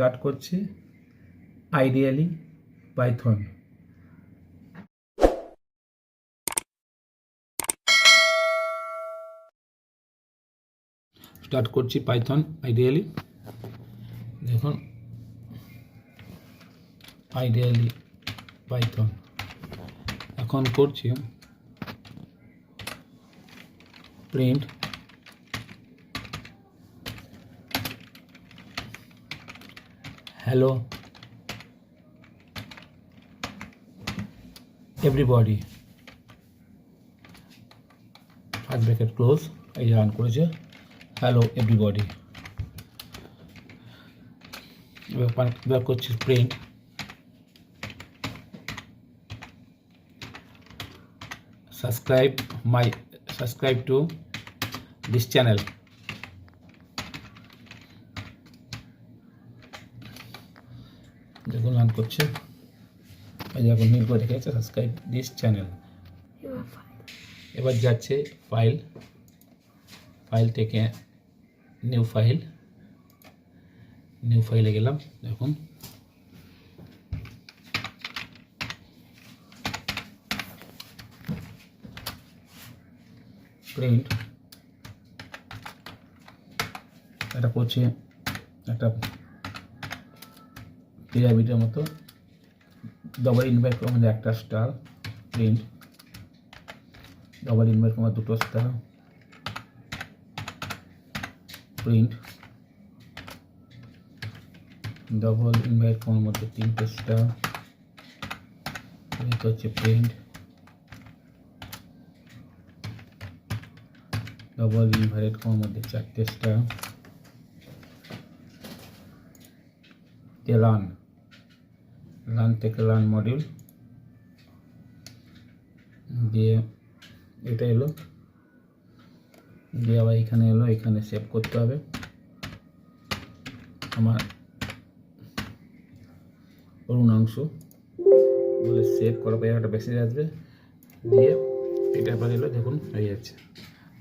Start করছি ideally Python. Start করছি Python ideally. দেখুন আইডিয়ালি পাইথন এখন করছি print hello everybody, first bracket close, এই রান করেছে হ্যালো এভরিবডি। এবার করছি print subscribe to this channel. দেখুন রান করছে, এই এখন নীল করে রেখেছে সাবস্ক্রাইব দিস চ্যানেল। এবার যাচ্ছে ফাইল থেকে নিউ ফাইলে গেলাম। দেখুন প্রিন্ট, এটা করছি একটা পিরামিডের মতো, ডবল ইনভার্ট করা মানে একটা স্টার, প্রিন্ট ডবল ইনভার্ট করা দুটো স্টার, প্রিন্ট ডবল ইনভার্ট করার মধ্যে তিনটে স্টার, এটা হচ্ছে প্রিন্ট ডবল ইনভার্ট করার মধ্যে চারটে স্টার, রান থেকে রান মডিউল দিয়ে এটা এলো, দিয়ে আবার এখানে এলো, এখানে সেভ করতে হবে। আমার অংশ বলে সেভ করার পরে একটা মেসেজ আসবে, দিয়ে এটা আবার এলো, দেখুন হয়ে যাচ্ছে,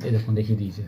এই দেখুন দেখিয়ে দিয়েছে।